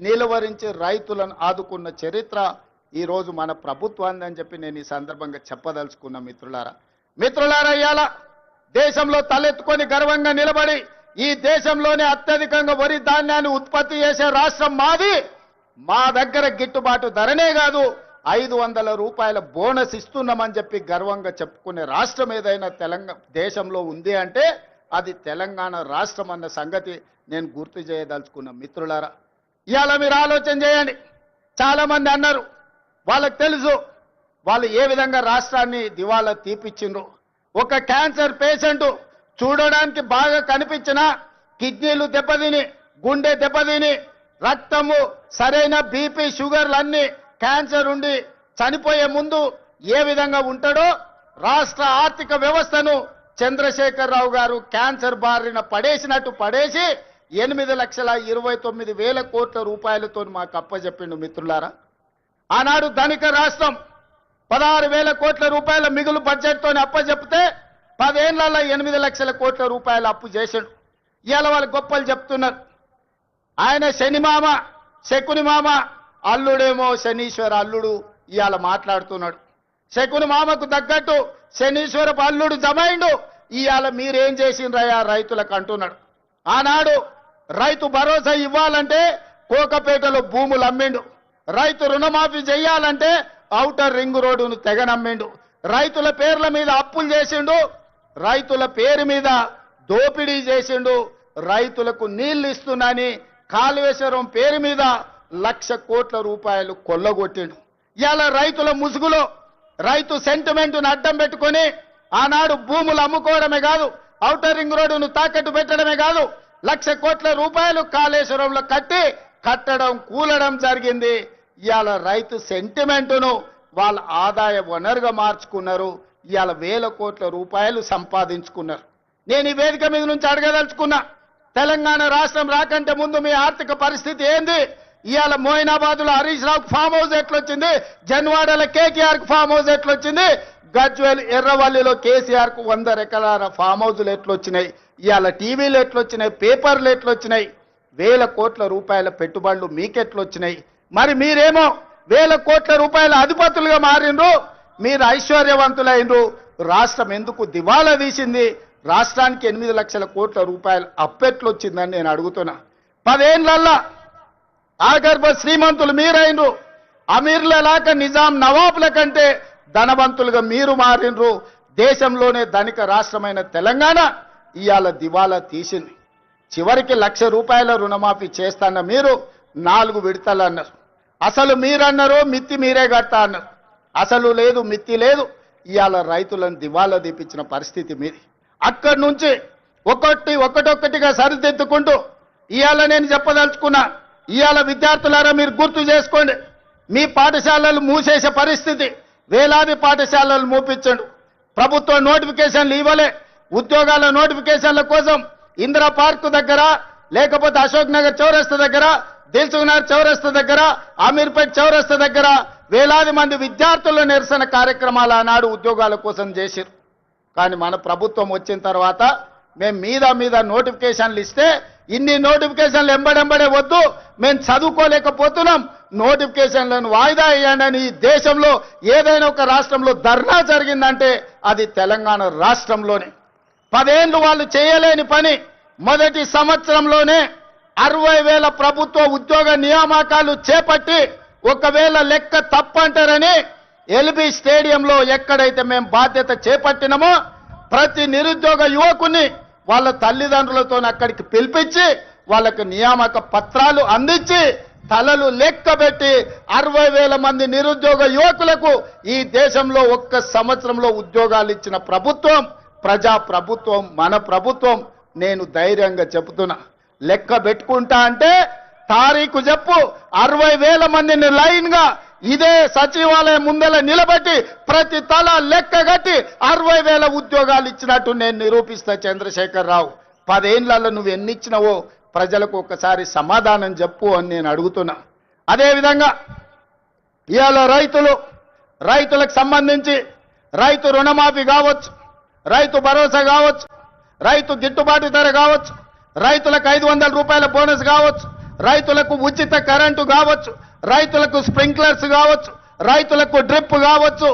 నిలువరించి రైతులను ఆదుకున్న చరిత్ర ఈరోజు మన ప్రభుత్వాన్ని అని చెప్పి నేను ఈ సందర్భంగా చెప్పదలుచుకున్న మిత్రులారా ఇవాళ దేశంలో తలెత్తుకొని గర్వంగా నిలబడి ఈ దేశంలోనే అత్యధికంగా వరి ధాన్యాన్ని ఉత్పత్తి చేసే రాష్ట్రం మాది. మా దగ్గర గిట్టుబాటు ధరనే కాదు 500 రూపాయల బోనస్ ఇస్తున్నామని చెప్పి గర్వంగా చెప్పుకునే రాష్ట్రం ఏదైనా తెలంగాణ దేశంలో ఉంది అంటే అది తెలంగాణ రాష్ట్రం అన్న సంగతి నేను గుర్తు చేయదలుచుకున్న మిత్రులారా. ఇవాళ మీరు ఆలోచన చేయండి. చాలా మంది అన్నారు, వాళ్ళకి తెలుసు వాళ్ళు ఏ విధంగా రాష్ట్రాన్ని దివాలా తీపిచ్చిండ్రు. ఒక క్యాన్సర్ పేషెంట్ చూడడానికి బాగా కనిపించినా కిడ్నీలు దెబ్బతిని, గుండె దెబ్బతిని, రక్తము సరైన బీపీ షుగర్లన్నీ క్యాన్సర్ ఉండి చనిపోయే ముందు ఏ విధంగా ఉంటాడో రాష్ట్ర ఆర్థిక వ్యవస్థను చంద్రశేఖరరావు గారు క్యాన్సర్ బారిన పడేసినట్టు పడేసి 8,29,000 కోట్ల రూపాయలతో మాకు అప్పచెప్పిండు మిత్రులారా. ఆనాడు ధనిక రాష్ట్రం 16,000 కోట్ల రూపాయల మిగులు బడ్జెట్తో అప్పచెప్తే 10 ఏళ్లలో 8 లక్షల కోట్ల రూపాయలు అప్పు చేశాడు. ఇవాళ వాళ్ళు గొప్పలు చెప్తున్నారు. ఆయన శని మామ, శకుని మామ, అల్లుడేమో శనీశ్వర అల్లుడు ఇవాళ మాట్లాడుతున్నాడు. శకుని మామకు తగ్గట్టు శనీశ్వరపు అల్లుడు జమైండు. ఇవాళ మీరేం చేసిండ్రయ్యా రైతులకు అంటున్నాడు. ఆనాడు రైతు భరోసా ఇవ్వాలంటే కోకపేటలో భూములు అమ్మిండు. రైతు రుణమాఫీ చేయాలంటే ఔటర్ రింగ్ రోడ్డును తెగనమ్మిండు. రైతుల పేర్ల మీద అప్పులు చేసిండు, రైతుల పేరు మీద దోపిడీ చేసిండు. రైతులకు నీళ్లు ఇస్తున్నాని కాళేశ్వరం పేరు మీద 1,00,000 కోట్ల రూపాయలు కొల్లగొట్టిండు. ఇవాళ రైతుల ముసుగులో రైతు సెంటిమెంట్ను అడ్డం పెట్టుకొని ఆనాడు భూములు అమ్ముకోవడమే కాదు, ఔటర్ రింగ్ రోడ్డును తాకట్టు పెట్టడమే కాదు, 1,00,000 కోట్ల రూపాయలు కాళేశ్వరంలో కట్టడం కూలడం జరిగింది. ఇవాళ రైతు సెంటిమెంటును వాళ్ళ ఆదాయ వనరుగా మార్చుకున్నారు. ఇవాళ 1,000 కోట్ల రూపాయలు సంపాదించుకున్నారు. నేను ఈ వేదిక మీద నుంచి అడగదలుచుకున్నా, తెలంగాణ రాష్ట్రం రాకంటే ముందు మీ ఆర్థిక పరిస్థితి ఏంది? ఇవాళ మోయినాబాద్లో హరీష్ రావుకు ఫామ్ హౌస్ ఎట్లొచ్చింది? జన్వాడలో కేటీఆర్కు ఫామ్ హౌస్ ఎట్లొచ్చింది? గజ్వేల్ ఎర్రవల్లిలో కేసీఆర్కు 100 ఎకరాల ఫామ్ హౌజులు ఎట్లొచ్చినాయి? ఇవాళ టీవీలు ఎట్లొచ్చినాయి? పేపర్లు ఎట్లొచ్చినాయి? 1,000 కోట్ల రూపాయల పెట్టుబడులు మీకెట్లొచ్చినాయి? మరి మీరేమో 1,000 కోట్ల రూపాయల అధిపతులుగా మారిండ్రు, మీరు ఐశ్వర్యవంతులైనరు. రాష్ట్రం ఎందుకు దివాలా తీసింది? రాష్ట్రానికి 8 లక్షల కోట్ల రూపాయలు అప్పెట్లొచ్చిందని నేను అడుగుతున్నా. 10 ఏళ్లల్లా ఆగర్భ శ్రీమంతులు మీరైనరు. అమీర్లలాక నిజాం నవాబుల కంటే ధనవంతులుగా మీరు మారినరు. దేశంలోనే ధనిక రాష్ట్రమైన తెలంగాణ ఇవాళ దివాలా తీసింది. చివరికి 1,00,000 రూపాయల రుణమాఫీ చేస్తాన్న మీరు 4 విడతలు అన్నారు. అసలు మీరన్నారు మిత్తి మీరే కడతా అన్నారు. అసలు లేదు, మిత్తి లేదు. ఇవాళ రైతులను దివాలా తీపించిన పరిస్థితి మీది. అక్కడి నుంచి ఒక్కొక్కటిగా సరిదిద్దుకుంటూ ఇవాళ నేను చెప్పదలుచుకున్నా. ఇవాళ విద్యార్థులారా మీరు గుర్తు చేసుకోండి, మీ పాఠశాలలు మూసేసే పరిస్థితి. వేలాది పాఠశాలలు మూపించండు. ప్రభుత్వ నోటిఫికేషన్లు ఇవ్వలే. ఉద్యోగాల నోటిఫికేషన్ల కోసం ఇందిరా పార్క్ దగ్గర, లేకపోతే అశోక్ నగర్ చౌరస్తా దగ్గర, దిల్సుఖ్నగర్ చౌరస్తా దగ్గర, అమీర్పేట్ చౌరస్తా దగ్గర వేలాది మంది విద్యార్థుల నిరసన కార్యక్రమాలు ఆనాడు ఉద్యోగాల కోసం చేశారు. కానీ మన ప్రభుత్వం వచ్చిన తర్వాత మేము మీద నోటిఫికేషన్లు ఇస్తే ఇన్ని నోటిఫికేషన్లు ఎంబడెంబడే వద్దు, మేము చదువుకోలేకపోతున్నాం, నోటిఫికేషన్లను వాయిదా వేయండి. ఈ దేశంలో ఏదైనా ఒక రాష్ట్రంలో ధర్నా జరిగిందంటే అది తెలంగాణ రాష్ట్రంలోనే. 10 ఏళ్లు వాళ్ళు చేయలేని పని మొదటి సంవత్సరంలోనే 60,000 ప్రభుత్వ ఉద్యోగ నియామకాలు చేపట్టి, ఒకవేళ లెక్క తప్పంటారని ఎల్బీ స్టేడియంలో ఎక్కడైతే మేము బాధ్యత చేపట్టినామో ప్రతి నిరుద్యోగ యువకుని వాళ్ళ తల్లిదండ్రులతో అక్కడికి పిలిపించి వాళ్ళకి నియామక పత్రాలు అందించి తలలు లెక్కబెట్టి 60,000 మంది నిరుద్యోగ యువకులకు ఈ దేశంలో ఒక్క సంవత్సరంలో ఉద్యోగాలు ఇచ్చిన ప్రభుత్వం ప్రజా ప్రభుత్వం, మన ప్రభుత్వం. నేను ధైర్యంగా చెబుతున్నా, లెక్క పెట్టుకుంటా అంటే తారీఖు చెప్పు, 60,000 మందిని లైన్గా ఇదే సచివాలయం ముందల నిలబెట్టి ప్రతి తల లెక్క కట్టి 60,000 ఉద్యోగాలు ఇచ్చినట్టు నేను నిరూపిస్తా. చంద్రశేఖరరావు, 10 ఏళ్లలో నువ్వు ఎన్ని ఇచ్చినావో ప్రజలకు ఒకసారి సమాధానం చెప్పు అని నేను అడుగుతున్నా. అదేవిధంగా ఇవాళ రైతులకు సంబంధించి రైతు రుణమాఫీ కావచ్చు, రైతు భరోసా కావచ్చు, రైతు గిట్టుబాటు ధర కావచ్చు, రైతులకు 500 రూపాయల బోనస్ కావచ్చు, రైతులకు ఉచిత కరెంటు కావచ్చు, రైతులకు స్ప్రింక్లర్స్ కావచ్చు, రైతులకు డ్రిప్ కావచ్చు,